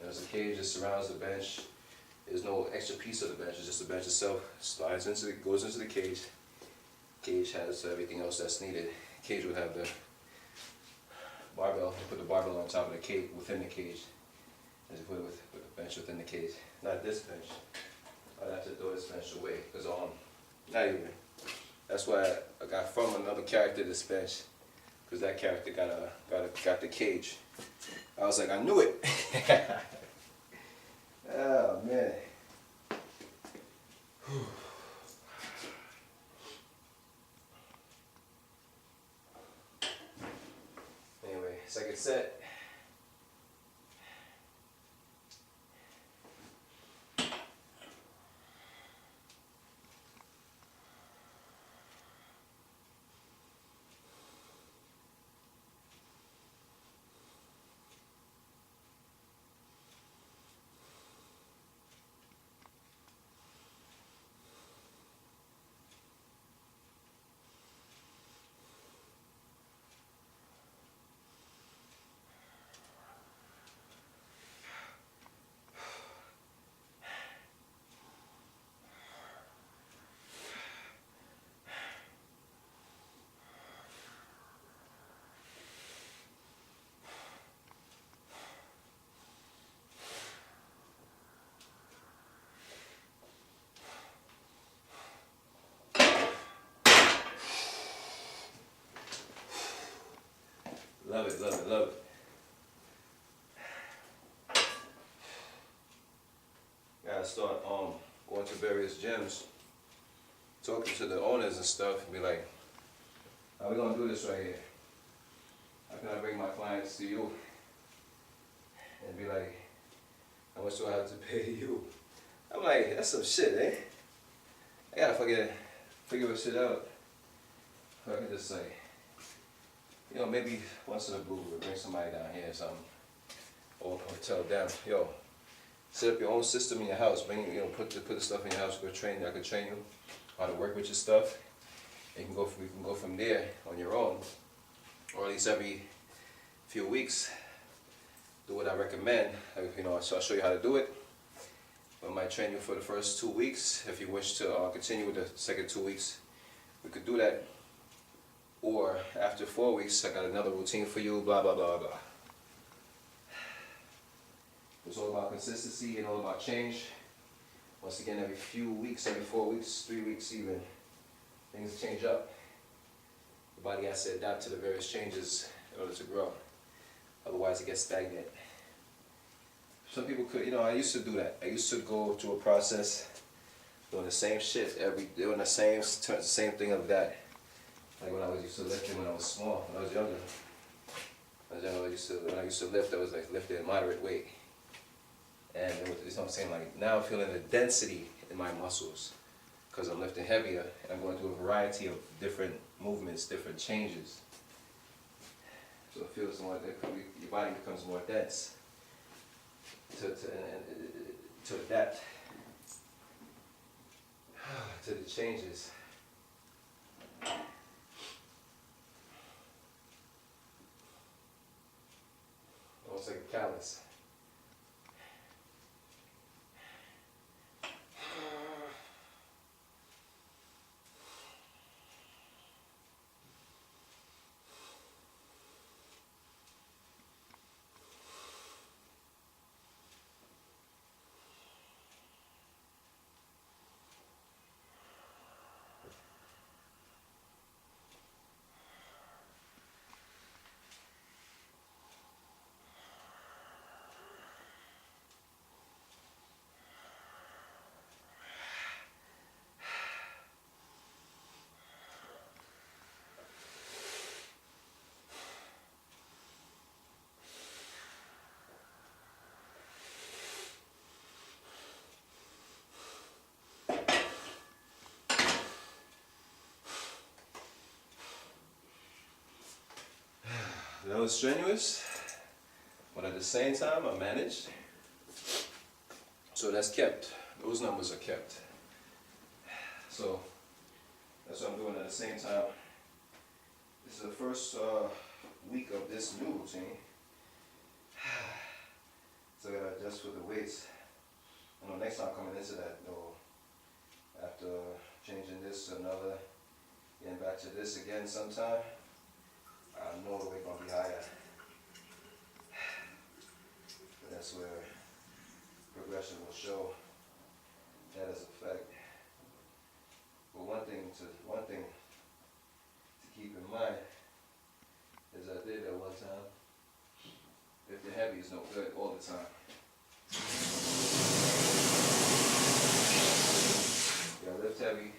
There's a cage that surrounds the bench. There's no extra piece of the bench, it's just the bench itself. Goes into the cage. Cage has everything else that's needed. Cage would have the barbell. You put the barbell on top of the cage, within the cage. As you put the bench within the cage. Not this bench. I'd have to throw this bench away, because not even. That's why I got from another character this bench, because that character got the cage. I was like, I knew it. Oh man. Anyway, second set. Love it, love it, love it. Gotta start going to various gyms, talking to the owners and stuff, and be like, how we gonna do this right here? How can I bring my clients to you? And be like, how much do I have to pay you? I'm like, that's some shit, eh? I gotta figure this shit out. So I can just say, you know, maybe once in a blue moon, bring somebody down here or something, or tell them, yo, set up your own system in your house. Put the stuff in your house. Go train. I can train you how to work with your stuff. And you can go from there on your own, or at least every few weeks. Do what I recommend. So I'll show you how to do it. I might train you for the first 2 weeks. If you wish to continue with the second 2 weeks, we could do that. Or after 4 weeks, I got another routine for you, blah, blah, blah, blah. It's all about consistency and all about change. Once again, every few weeks, every 4 weeks, 3 weeks even, things change up. The body has to adapt to the various changes in order to grow. Otherwise, it gets stagnant. Some people could, I used to do that. I used to go through a process doing the same shit, doing the same thing of that. Like when I was used to lifting when I was small, when I was younger. When I used to lift, I was like lifting moderate weight. And you know what I'm saying? Like now I'm feeling the density in my muscles because I'm lifting heavier and I'm going through a variety of different movements, different changes. So it feels more, your body becomes more dense to adapt to the changes. Almost like a callus. That was strenuous, but at the same time I managed. So that's kept. Those numbers are kept. So that's what I'm doing at the same time. This is the first week of this new routine. So I gotta adjust weights. You know, next time coming into that, you know, after changing this to another, getting back to this again sometime, I know the weight gonna be higher. And that's where progression will show. That is a fact. But one thing to keep in mind is I did that one time. If the heavy is no good all the time. Yeah, lift heavy.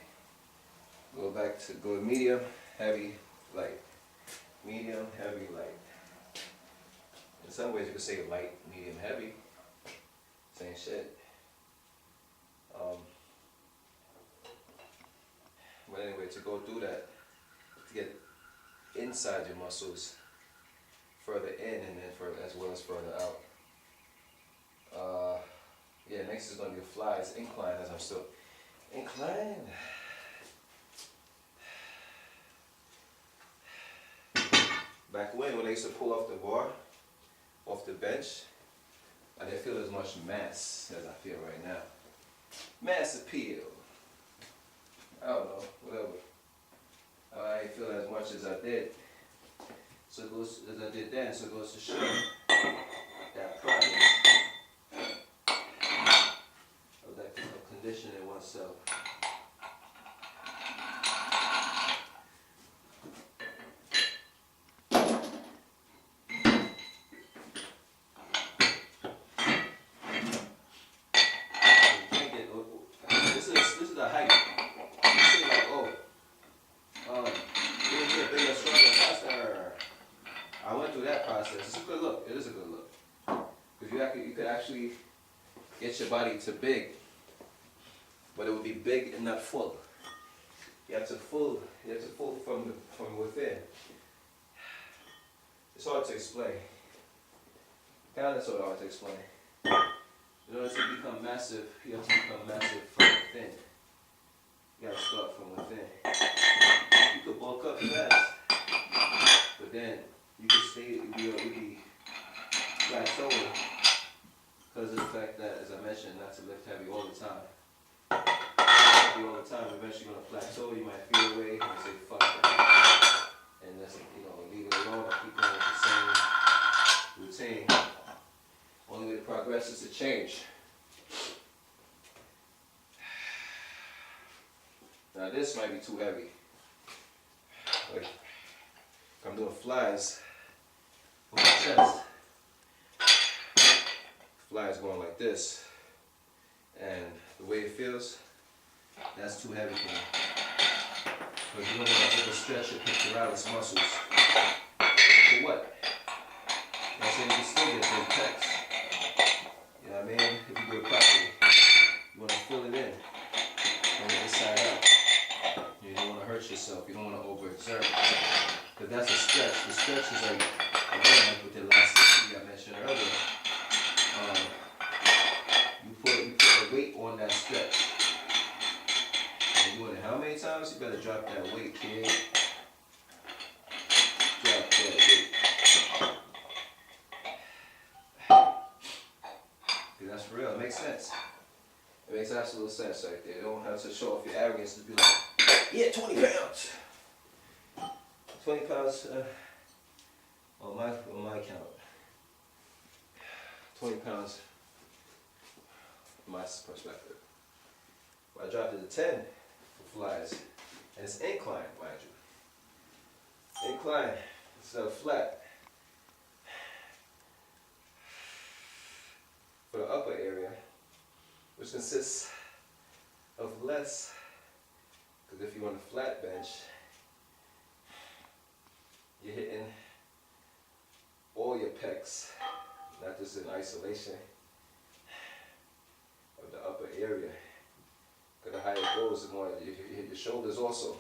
Go to medium, heavy, light. Medium, heavy, light. In some ways you could say light, medium, heavy. Same shit. But anyway, to go through that, to get inside your muscles, further in and then further as well as further out. Yeah, next is going to be the flies, incline, as I'm still inclined. Back when I used to pull off the bar, off the bench, I didn't feel as much mass as I feel right now. Mass appeal. I don't know, whatever. I didn't feel as much as I did. So it goes, as I did then, so it goes to show that progress of conditioning oneself. This is the hype. You say like, oh, you get bigger, stronger, faster. I went through that process. It's a good look. It is a good look. Because you could actually get your body to big, but it would be big and not full. You have to full from within. It's hard to explain. Kind of sort of hard to explain. In order to become massive, you have to become massive from within. You gotta start from within. You could bulk up fast, but then you could stay, you'd be plateauing because of the fact that, as I mentioned, not to lift heavy all the time. Heavy all the time, eventually you're gonna plateau, you might feel away and say, fuck that. And that's, leave it alone and keep going with the same routine. Only way to progress is to change. Now this might be too heavy. Like, if I'm doing flies on my chest, flies going like this, and the way it feels, that's too heavy for me. Because you don't want to overstretch your pectoralis muscles. For what? I'm saying you can still get big pecs. You know what I mean? If you do it properly. You want to fill it in from the inside out. You don't want to hurt yourself. You don't want to overexert. Because that's a stretch. The stretch is like, again, with the elasticity I mentioned earlier. You put a weight on that stretch. And you're doing it how many times? You better drop that weight, kid. Drop that weight. That's for real. It makes sense. It makes absolute sense right there. You don't have to show off your arrogance to be like, yeah, 20 pounds. 20 pounds on my count. 20 pounds from my perspective. But I dropped it to 10 for flies. And it's incline, mind you. Incline instead of flat. For the upper area, which consists of less, because if you're on a flat bench, you're hitting all your pecs, not just in isolation of the upper area. Because the higher it goes, the more you hit your shoulders also.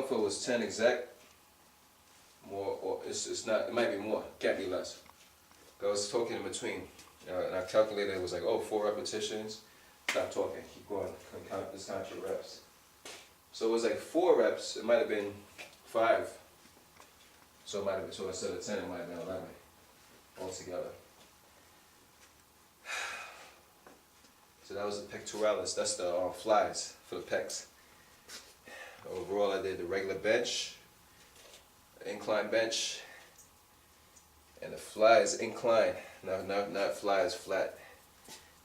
if it was 10 exact, more, or it's not, it might be more, can't be less. I was talking in between, and I calculated it was like, oh, 4 repetitions. Stop talking, keep going, just count your reps. So it was like 4 reps, it might have been 5. So it might have been, so instead of 10, it might have been 11 altogether. So that was the pectoralis, that's the flies for the pecs. Overall, I did the regular bench, incline bench, and the flies incline. Not flies flat.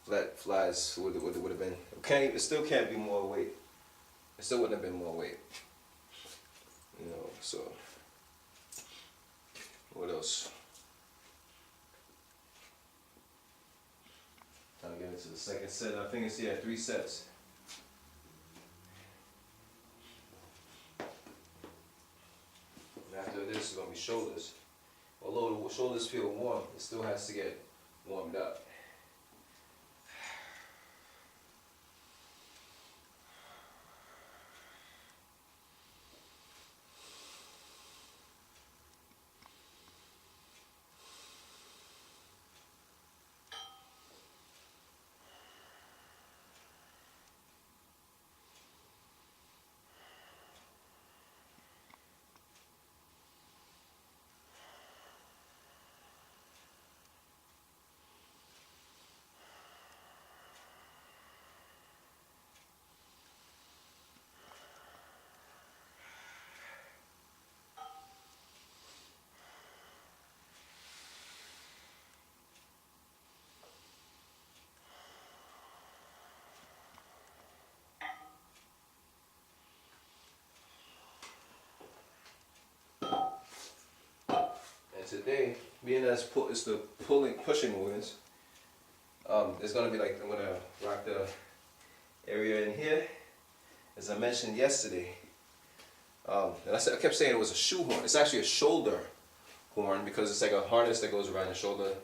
Flat flies would have been. It still can't be more weight. It still wouldn't have been more weight. You know. So what else? I'll get into the second set. I think it's 3 sets. After this is going to be shoulders. Although the shoulders feel warm, it still has to get warmed up. And today, being as it's the pushing movements, it's gonna be like, I'm gonna rock the area in here, as I mentioned yesterday. And I kept saying it was a shoe horn. It's actually a shoulder horn because it's like a harness that goes around your shoulder,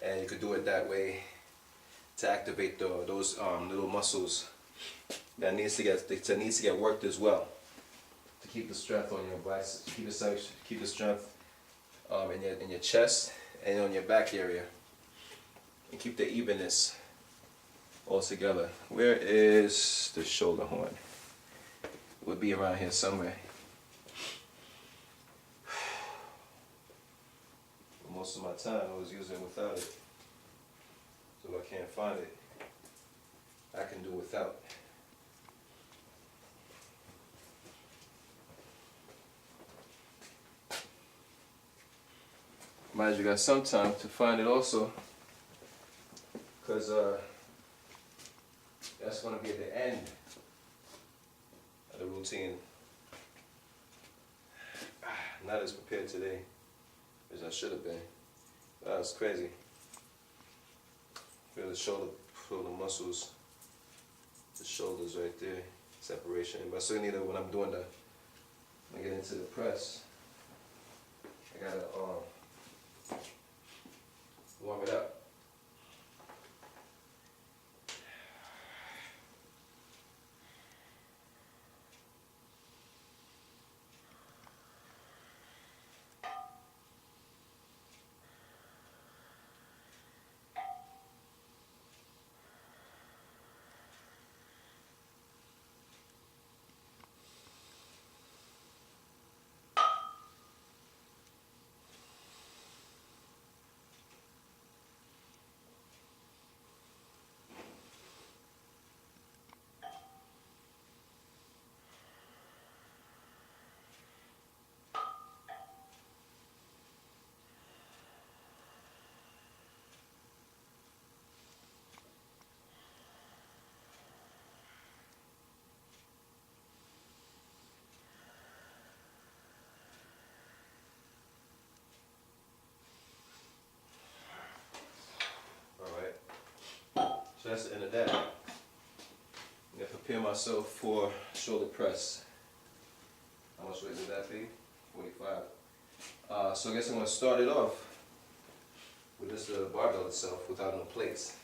and you could do it that way to activate those little muscles that needs to get worked as well, to keep the strength on your biceps, keep the strength in your chest and on your back area, and keep the evenness all together. Where is the shoulder horn? It would be around here somewhere. Most of my time I was using without it. So if I can't find it, I can do without. Mind you, got some time to find it also, because that's going to be at the end of the routine. Not as prepared today as I should have been. That was crazy. Feel the shoulder, feel the muscles, the shoulders right there, separation. But I still need to, when I'm doing when I get into the press, I gotta warm it up. So that's the end of that. I'm going to prepare myself for shoulder press. How much weight would that be? 45. So I guess I'm going to start it off with this barbell itself without no plates.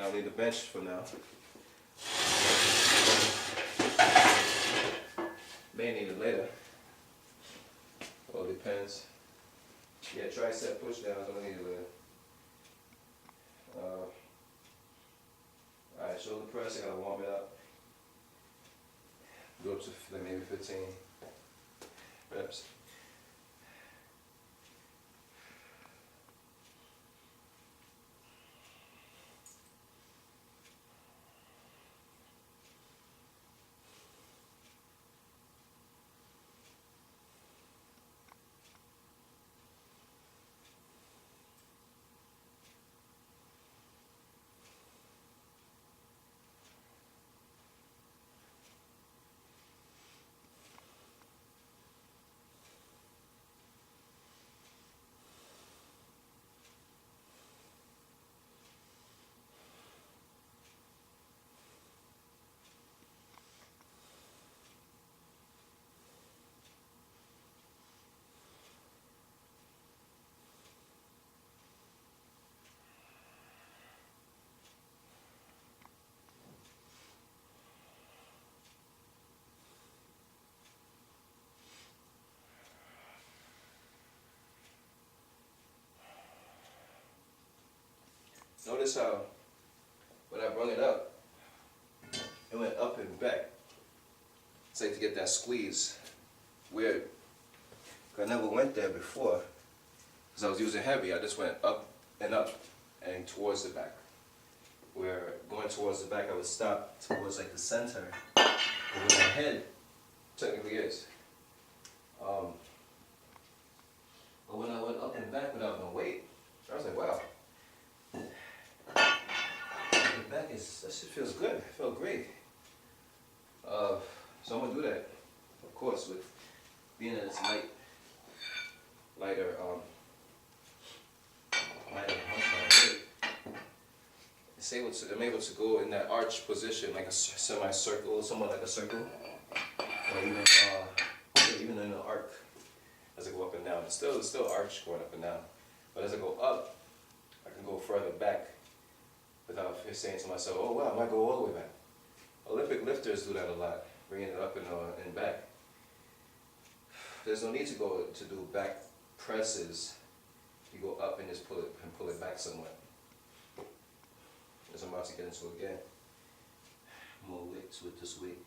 don't need the bench for now. May need it later. All depends. Yeah, tricep push downs, I'm gonna need it later. Alright, shoulder press, I gotta warm it up. Go up to like maybe 15 reps. Notice how when I brought it up, it went up and back. It's like to get that squeeze. Weird. I never went there before because I was using heavy. I just went up and towards the back. Where going towards the back, I would stop towards like the center of where my head technically is. But when I went up and back without no weight, I was like, wow. The back is, that shit feels good. It felt great. So I'm gonna do that, of course, with being that it's lighter, weight. I'm able to go in that arch position, like a semicircle, somewhat like a circle, or even in an arc as I go up and down. It's still arch going up and down, but as I go up, I can go further back without saying to myself, "Oh wow, I might go all the way back." Olympic lifters do that a lot, bringing it up and back. There's no need to do back presses. You go up and just pull it back somewhat. As I'm about to get into again. More weights with this weight.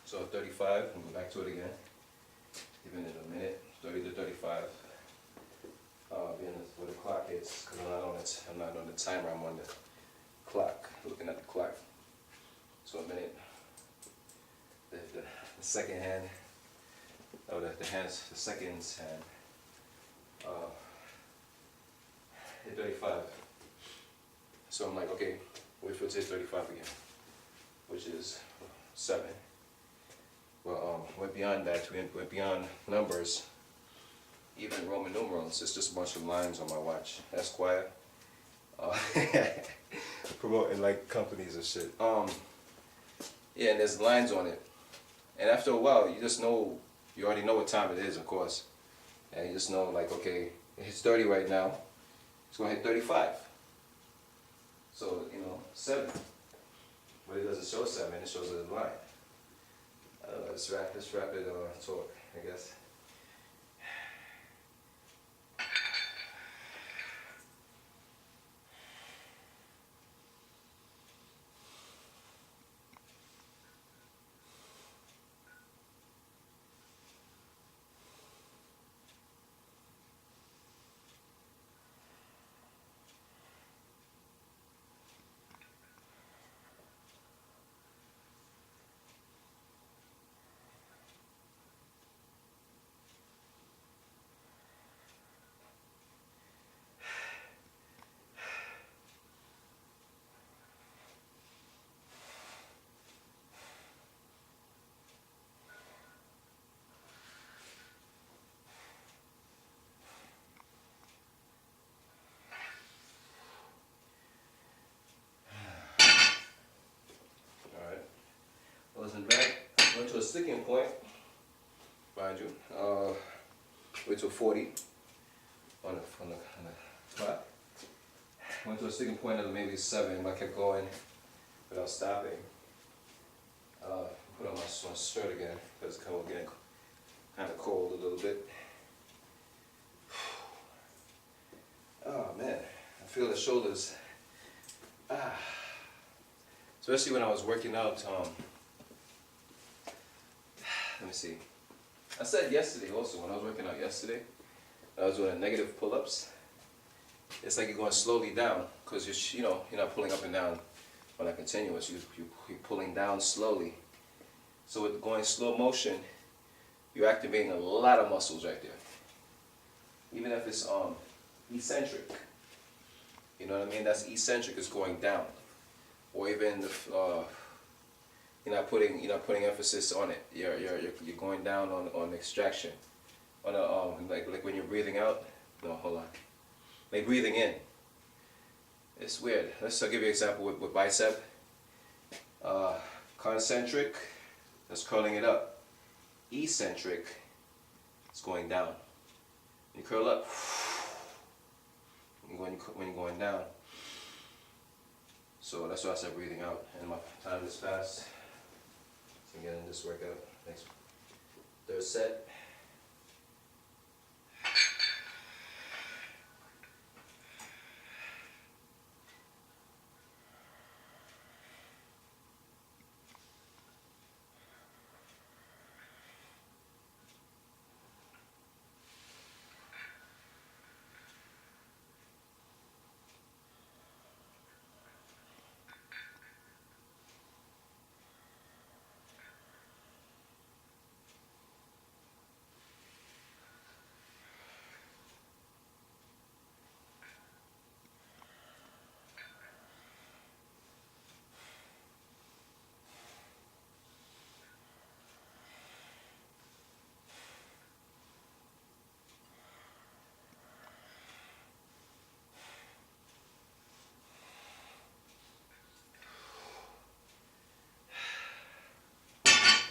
So 35, and go back to it again. Even in a minute, 30 to 35. Being where the clock is, because I'm not on the timer, I'm on the clock, looking at the clock. So a minute. The second hand, the seconds hand. Hit 35. So I'm like, okay, wait for it to hit 35 again, which is 7. Well, went beyond that, we went beyond numbers, even Roman numerals. It's just a bunch of lines on my watch. Esquire. Promoting like companies and shit. Yeah, and there's lines on it. And after a while, you already know what time it is, of course. And you just know, like, okay, it hits 30 right now. It's going to hit 35. So, 7. But it doesn't show 7, it shows a line. I don't know, let's rapid talk, I guess. sticking point, mind you. Wait till 40 on the clock. Went to a sticking point of maybe 7, but I kept going without stopping. Put on my shirt again because it's getting kind of cold a little bit. Oh man, I feel the shoulders. Especially when I was working out. Let me see. I said yesterday also, when I was working out yesterday, I was doing negative pull-ups. It's like you're going slowly down because you're not pulling up and down on a continuous. You're pulling down slowly. So with going slow motion, you're activating a lot of muscles right there. Even if it's eccentric, you know what I mean? That's eccentric. It's going down, or even if you're not putting emphasis on it. You're going down on extraction, on a like when you're breathing out. No, hold on. Like breathing in. It's weird. Let's give you an example with bicep. Concentric, that's curling it up. Eccentric, it's going down. You curl up when you're going down. So that's why I said breathing out. And my time is fast. So I'm getting this workout. Next, third set.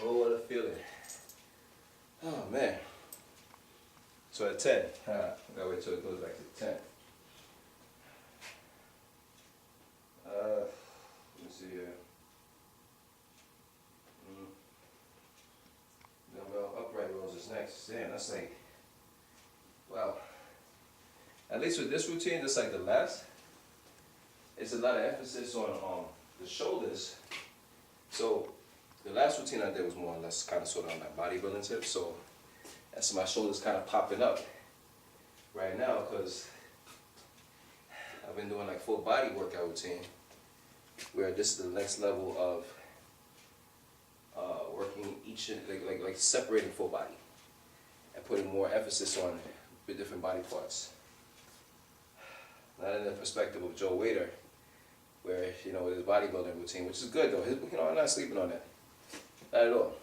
Oh, what a feeling. Oh, man. So at 10, I gotta wait till it goes back to 10. Let me see here. Dumbbell upright rows is next. Damn, that's like, wow. At least with this routine, just like the last, it's a lot of emphasis on the shoulders. So the last routine I did was more or less kind of sort of on that bodybuilding tip. So that's my shoulders kind of popping up right now because I've been doing like full body workout routine where this is the next level of working each like separating full body and putting more emphasis on the different body parts. Not in the perspective of Joe Waiter, where with his bodybuilding routine, which is good though. I'm not sleeping on that. Not at all.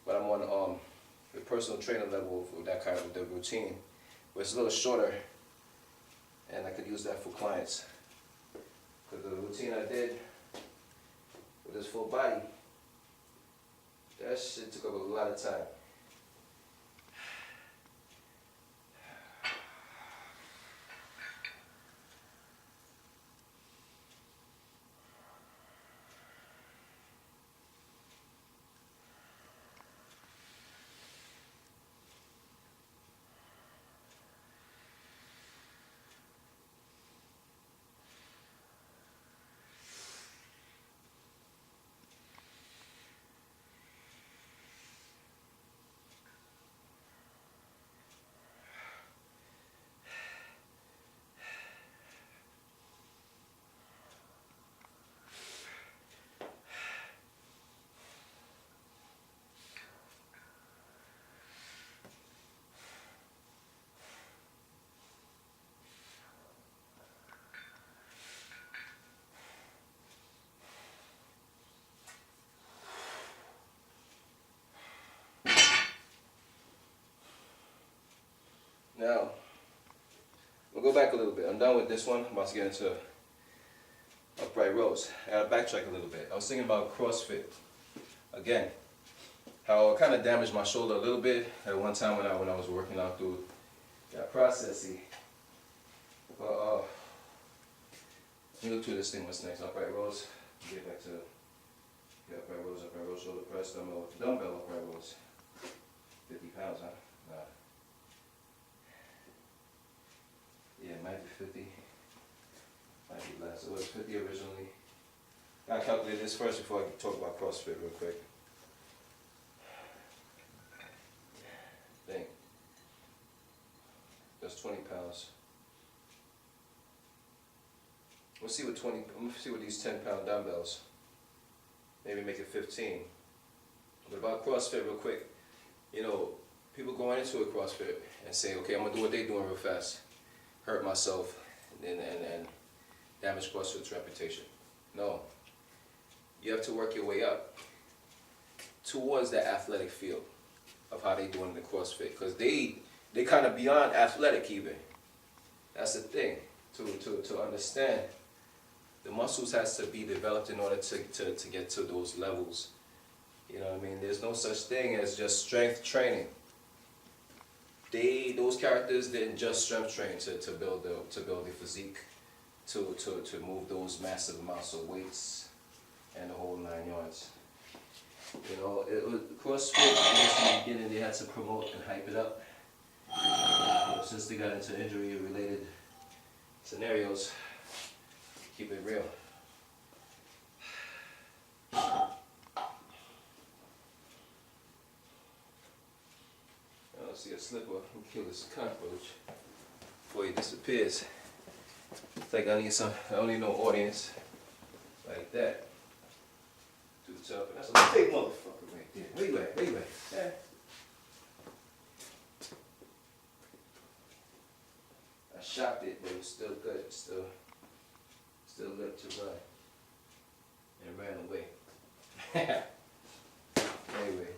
But I'm on the personal trainer level with that kind of the routine, where it's a little shorter, and I could use that for clients. Because the routine I did with this full body, that shit took up a lot of time. Now, we'll go back a little bit. I'm done with this one. I'm about to get into upright rows. I gotta backtrack a little bit. I was thinking about CrossFit. Again, how it kind of damaged my shoulder a little bit at one time when I was working out through that processing. But let me look through this thing. What's next? Upright rows. Get back to upright rows, shoulder press, dumbbell, upright rows. 50 pounds, huh? Nah. Yeah, it might be 50. Might be less. It was 50 originally. I calculated this first before I talk about CrossFit real quick. Dang. That's 20 pounds. Let's see what these 10-pound dumbbells. Maybe make it 15. But about CrossFit real quick. You know, people going into a CrossFit and say, okay, I'm gonna do what they're doing real fast. Hurt myself and damage CrossFit's reputation. No. You have to work your way up towards that athletic field of how they doing in the CrossFit, because they kind of beyond athletic even. That's the thing. To understand, the muscles has to be developed in order to get to those levels. You know what I mean? There's no such thing as just strength training. Those characters didn't just strength train to build their physique, to move those massive amounts of weights and the whole 9 yards. You know, CrossFit, in the beginning, they had to promote and hype it up. Since they got into injury-related scenarios, keep it real. I see a slipper. Kill this cockroach before he disappears. It's like I don't need no audience like that. Too tough. That's a big motherfucker right there. Where you at? Where you at? Yeah. I shocked it, but it was still good. It still lived to run. And ran away. Anyway.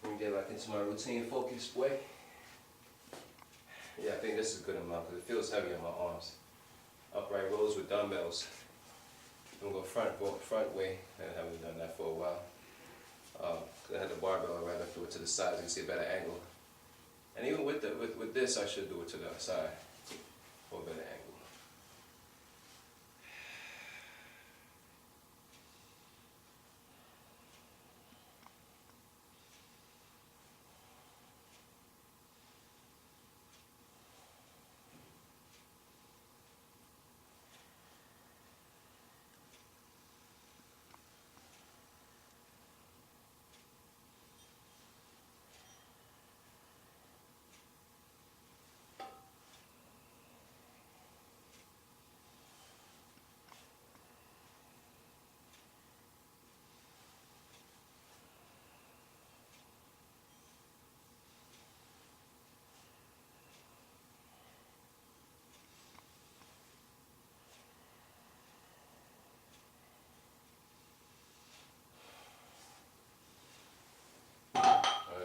Let me get back into my routine focus, boy. Yeah, I think this is a good amount because it feels heavy on my arms. Upright rows with dumbbells. I'm gonna go front way. I haven't done that for a while. I had the barbell right up to it to the side, so you can see a better angle. And even with this, I should do it to the side for a better angle.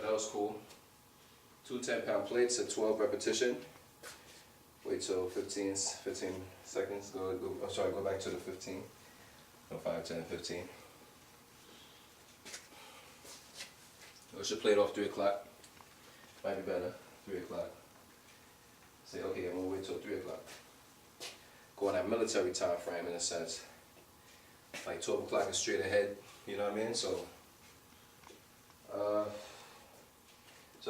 That was cool. 2 10-pound plates at 12 repetition. Wait till 15 seconds. Go back to the 15. No, 5, 10, 15. I should play it off 3 o'clock. Might be better. 3 o'clock. Say, okay, I'm gonna wait till 3 o'clock. Go on that military time frame in a sense. Like 12 o'clock is straight ahead. You know what I mean? So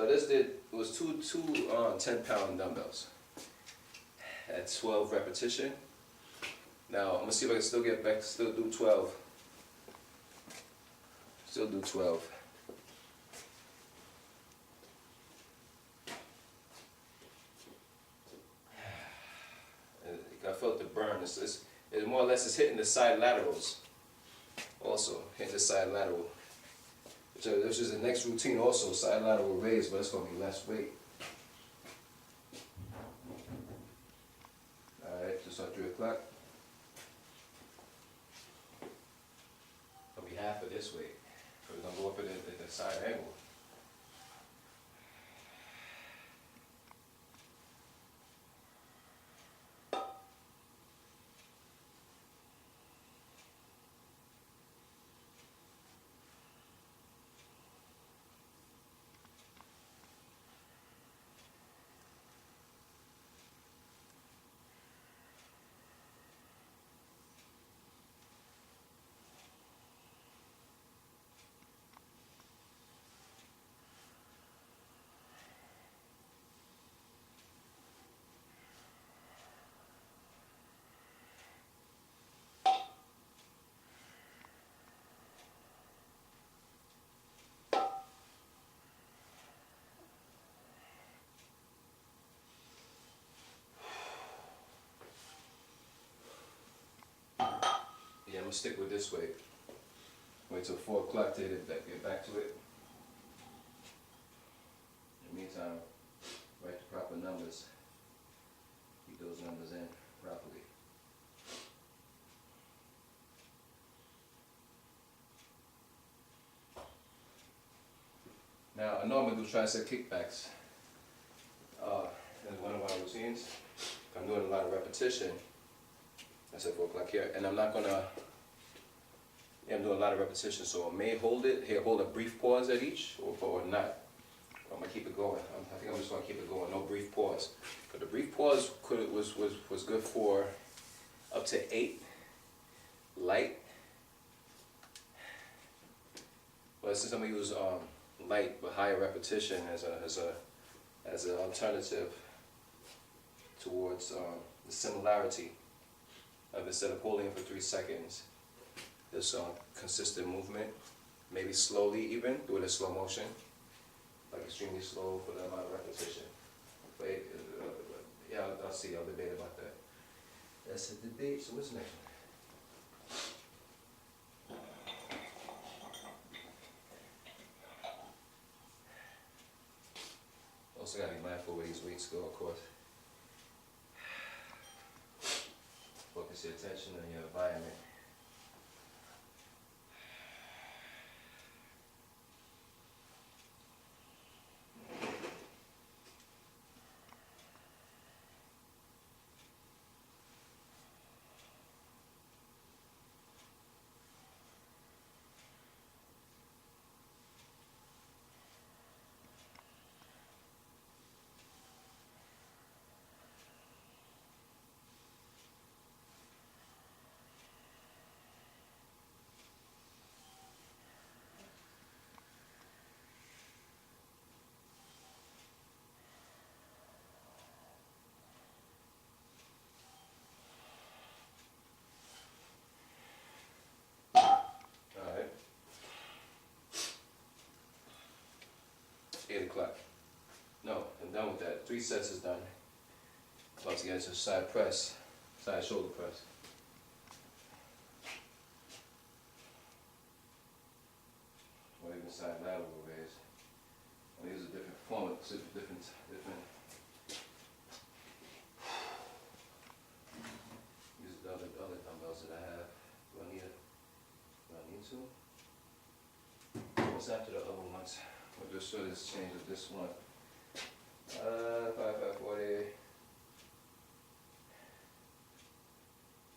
this was two 10-pound dumbbells at 12 repetition. Now I'm gonna see if I can still get back, still do 12. Still do 12. I felt the burn. It's more or less it's hitting the side laterals. Also hitting the side lateral. This is the next routine also, side lateral raise, but it's going to be less weight. Alright, just at 3 o'clock. It'll be half of this weight. So we're going to go up at the side angle. gonna stick with this weight. Wait till 4 o'clock to get back to it. In the meantime, write the proper numbers. Keep those numbers in properly. Now, I normally do tricep kickbacks as one of my routines. I'm doing a lot of repetition. I said 4 o'clock here, and I'm not gonna. Yeah, I'm doing a lot of repetition, so I may hold it here, hold a brief pause at each, or not. I'm gonna keep it going. I think I'm just gonna keep it going. No brief pause. But the brief pause was good for up to 8 light. But since I'm gonna use light but higher repetition as an alternative towards the similarity of, instead of holding it for 3 seconds, this consistent movement, maybe slowly even, do it in slow motion, like extremely slow for the amount of repetition. But yeah, I'll see, I'll debate about that. That's a debate, so what's next one? Also gotta be mindful where these weights go, of course. Focus your attention on your environment. Alright. 8 o'clock. No, I'm done with that. 3 sets is done. About to get into side press, side shoulder press. Or even side lateral raise. And these are different performance, different. These are the other dumbbells that I have. Do I need to? What's after the other ones? We'll just show this change of this one. 540.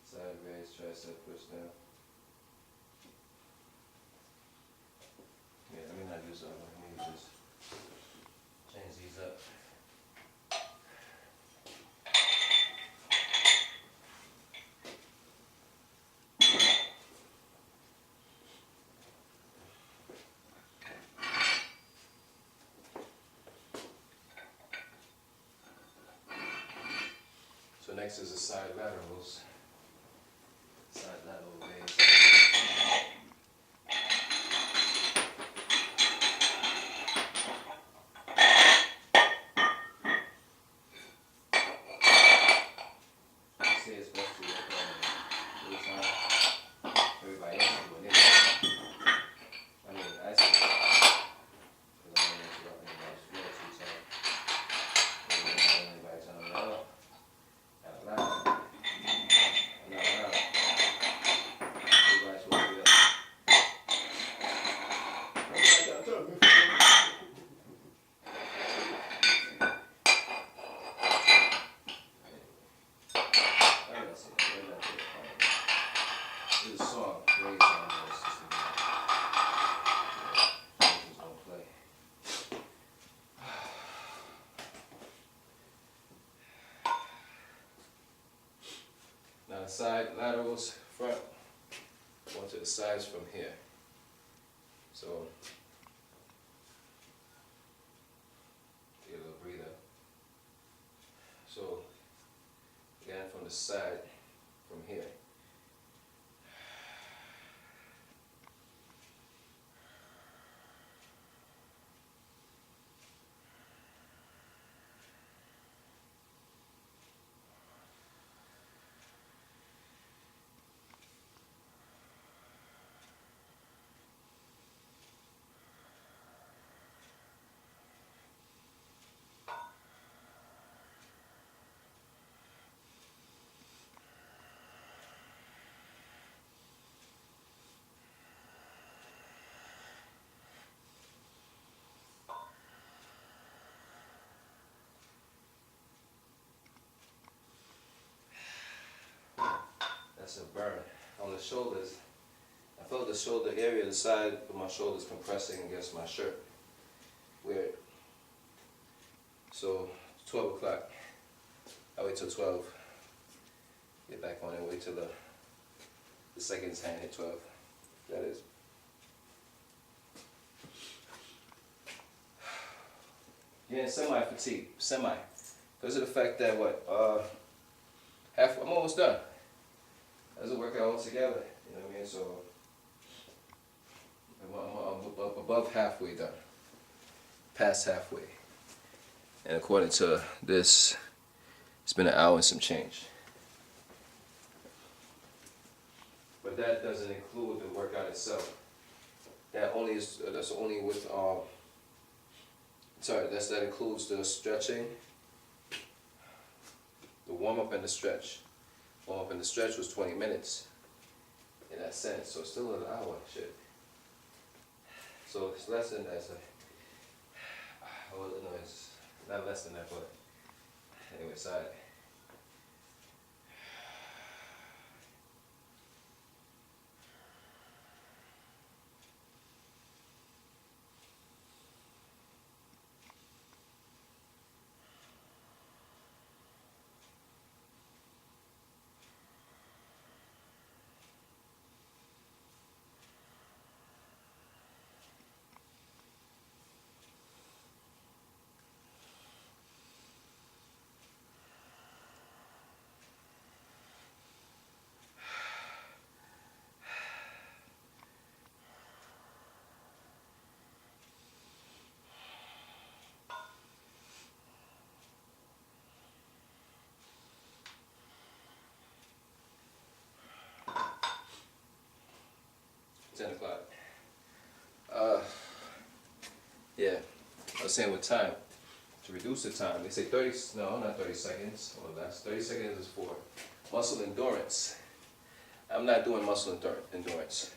Side raise, tricep push down. Yeah, let me not use that one. Let me just change these up. So next is the side laterals. Side lateral raise. I say it's best to work on it time. Everybody else is doing it. I mean, I say, because I don't know if anybody's floor too tight. I don't know anybody telling me, oh, out loud. I'm not loud. Everybody's supposed to be up. This is a song, great song, but it's just musicians don't play. Now the side laterals, front, going to the sides from here. So, get a little breather. So, again from the side, from here. shoulders. I felt the shoulder area, the side of my shoulders compressing against my shirt. Weird. So 12 o'clock. I wait till 12. Get back on it. Wait till the seconds hand hit 12. That is. Getting semi-fatigued. Semi. Because of the fact that I'm almost done. Doesn't work out altogether. You know what I mean? So I'm above halfway done. Past halfway. And according to this, it's been an hour and some change. But that doesn't include the workout itself. That's only with that includes the stretching, the warm up and the stretch. Warm up and the stretch was 20 minutes in that sense, so it's still an hour, shit. So it's less than that. No, it's not less than that, but anyway, side. Yeah, I was saying with time, to reduce the time, they say 30 seconds, or less. 30 seconds is for muscle endurance. I'm not doing muscle endurance.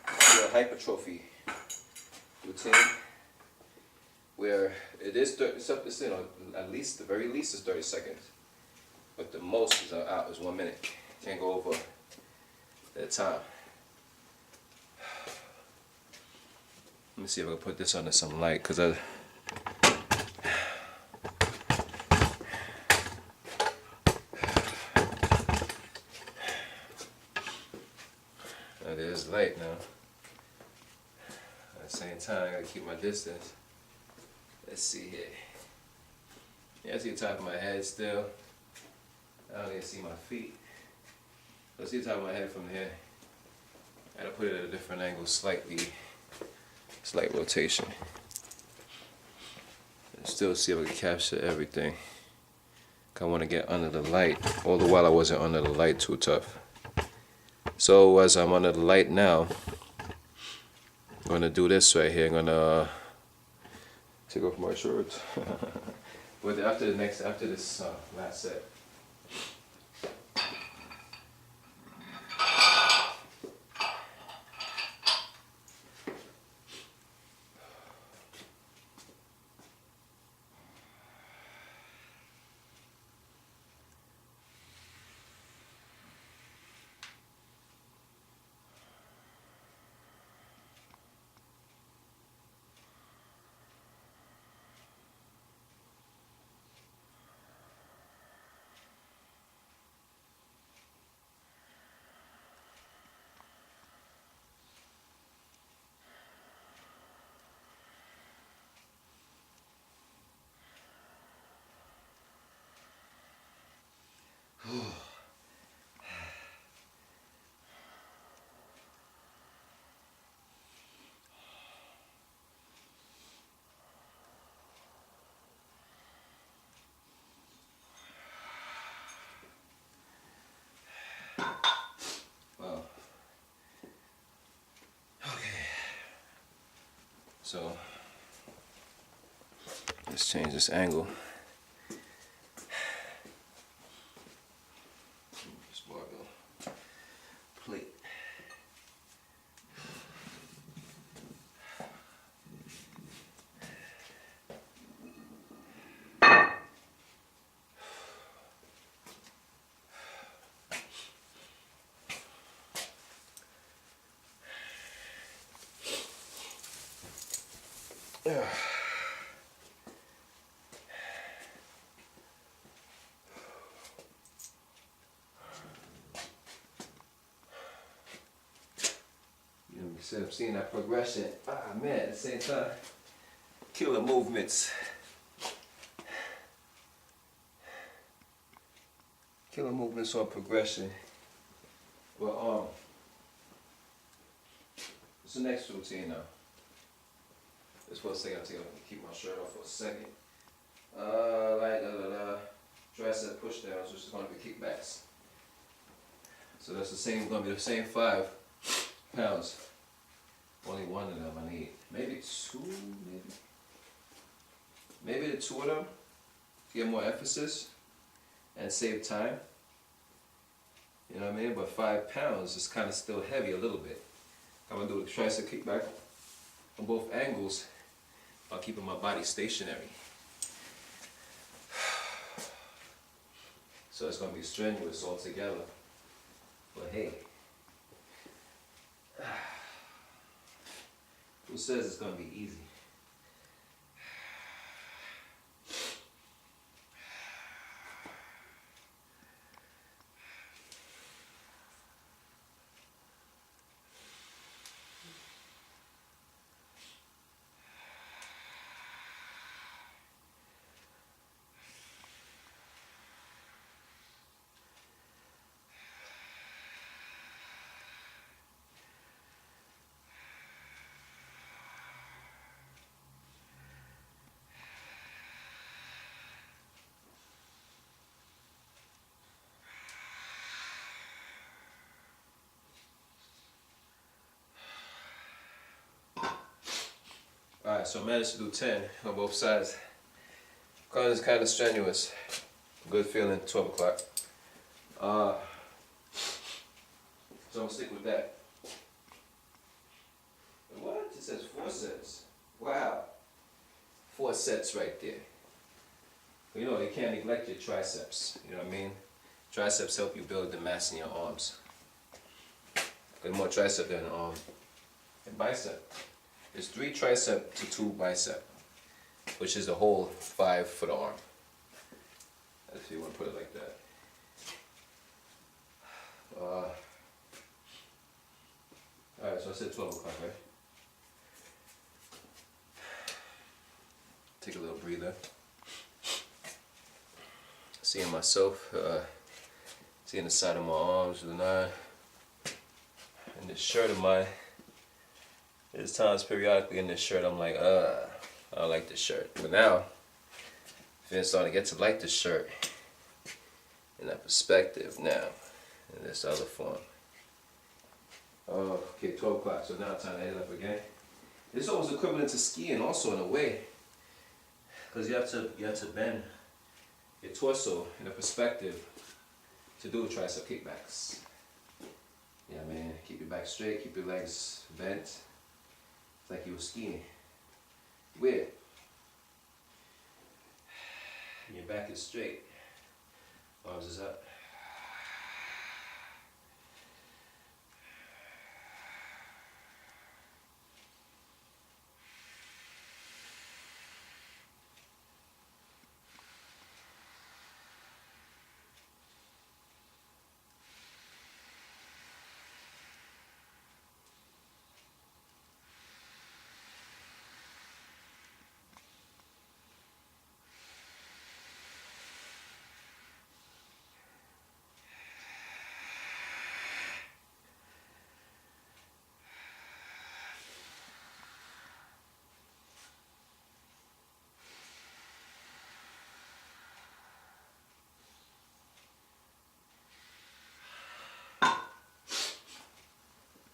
I do a hypertrophy routine where it is at least, the very least is 30 seconds, but the most is 1 minute. Can't go over that time. Let me see if I can put this under some light, because now there's light now. At the same time, I gotta keep my distance. Let's see here. Yeah, I see the top of my head still. I don't even see my feet. I see the top of my head from here. I gotta put it at a different angle, slight rotation. And still see if I can capture everything. I want to get under the light. All the while I wasn't under the light too tough. So as I'm under the light now, I'm gonna do this right here. I'm gonna take off my shirt. But after this last set. Well, okay. So let's change this angle. Plate. You know, instead of seeing that progression, man, at the same time, killer movements. Killer movements on progression. Well, what's the next routine now? This first thing I'm taking, keep my shirt off for a second. Tricep push downs, which is going to be kickbacks. So that's the same, going to be the same 5 pounds. Only one of them I need. Maybe 2, maybe the 2 of them to get more emphasis and save time. You know what I mean? But 5 pounds is kind of still heavy a little bit. I'm going to do the tricep kickback on both angles while keeping my body stationary. So it's going to be strenuous altogether. But hey, who says it's going to be easy? Alright, so I managed to do 10 on both sides. It's kind of strenuous. Good feeling, 12 o'clock. So I'm going to stick with that. What? It says 4 sets. Wow. 4 sets right there. You know, you can't neglect your triceps. You know what I mean? Triceps help you build the mass in your arms. Got more tricep than bicep. There's 3 tricep to 2 bicep, which is the whole 5 for the arm. If you want to put it like that. Alright, so I said 12 o'clock, right? Take a little breather. Seeing myself, seeing the side of my arms with an eye. And this shirt of mine. There's times periodically in this shirt I'm like, I don't like this shirt. But now, I'm starting to get to like this shirt in that perspective now, in this other form. Okay, 12 o'clock, so now it's time to head up again. It's almost equivalent to skiing also in a way, because you have to bend your torso in a perspective to do tricep kickbacks. Yeah, man, keep your back straight, keep your legs bent. It's like you were skiing. Weird. Your back is straight. Arms is up.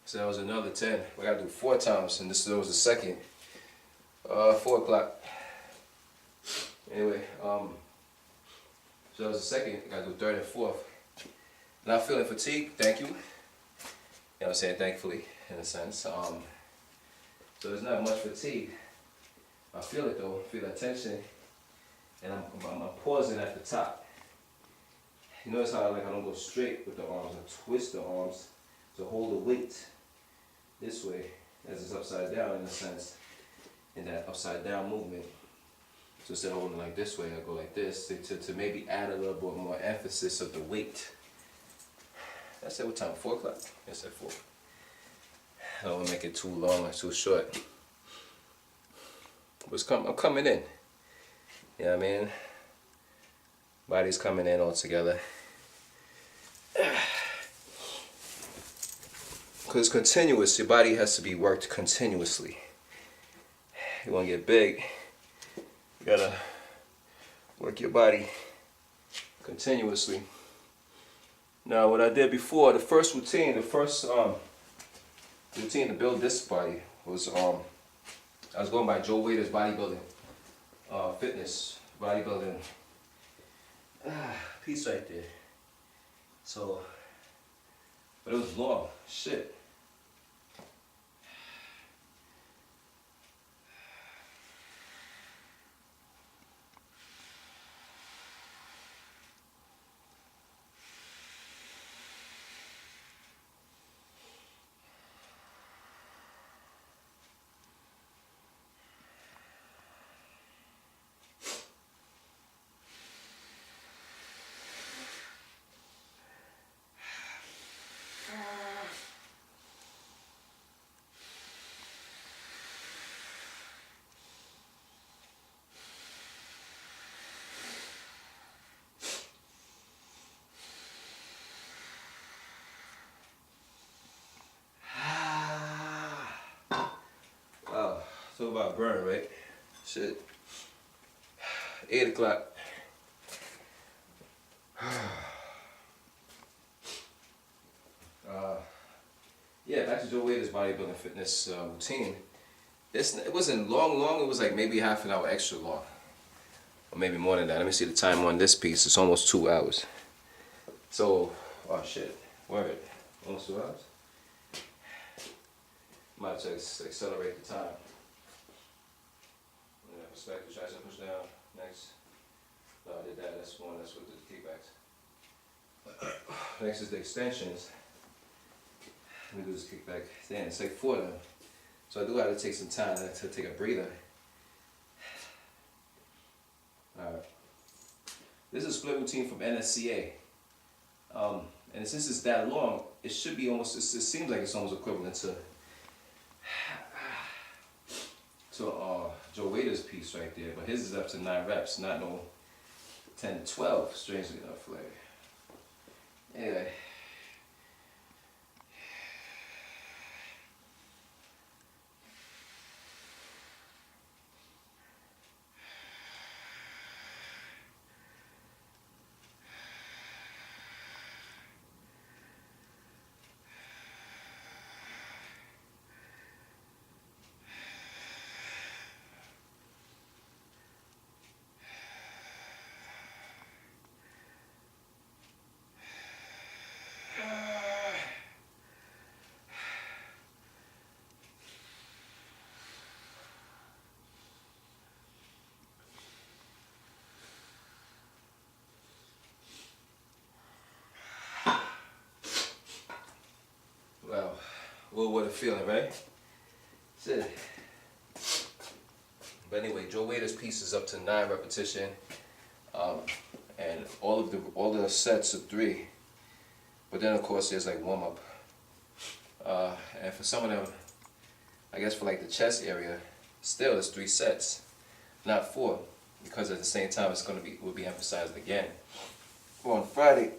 So that was another 10. We gotta do 4 times, and this was the second. 4 o'clock. Anyway, so that was the second. I gotta do 3rd and 4th. Not feeling fatigued, thank you. You know what I'm saying, thankfully, in a sense. So there's not much fatigue. I feel it though, I feel that tension. And I'm pausing at the top. You notice how I don't go straight with the arms, I twist the arms to hold the weight this way, as it's upside down in a sense. in that upside down movement. So instead of holding like this way, I go like this to maybe add a little bit more emphasis of the weight. I said what time? 4 o'clock? Yes, at 4. I don't want to make it too long or too short. I'm coming in. You know what I mean? Body's coming in all together. Because continuous, your body has to be worked continuously. You want to get big, you gotta work your body continuously. Now, what I did before, the first routine to build this body was I was going by Joe Wader's bodybuilding, fitness, bodybuilding piece right there. So, but it was long, shit. Talk about burn, right? Shit. 8 o'clock. Yeah, back to Joe Wader's bodybuilding fitness routine. It wasn't long, it was like maybe half an hour extra long. Or maybe more than that. Let me see the time on this piece. It's almost 2 hours. So, oh shit, word. Almost 2 hours? Might have to accelerate the time. Perspective, try to push down. Next. No, I did that. That's one. That's what the kickbacks. Next is the extensions. Let me do this kickback. Damn, it's like 4 of them. So I do have to take some time to take a breather. Alright. This is a split routine from NSCA. And since it's that long, it should be almost, it seems like it's almost equivalent to Joe Wader's piece right there, but his is up to 9 reps, not no 10 to 12, strangely enough. Like, anyway. Well, what a feeling, right? That's it. But anyway, Joe Wader's piece is up to 9 repetition, and all the sets are 3. But then of course there's like warm up, and for some of them, I guess for like the chest area, still it's 3 sets, not 4, because at the same time will be emphasized again. Well, on Friday,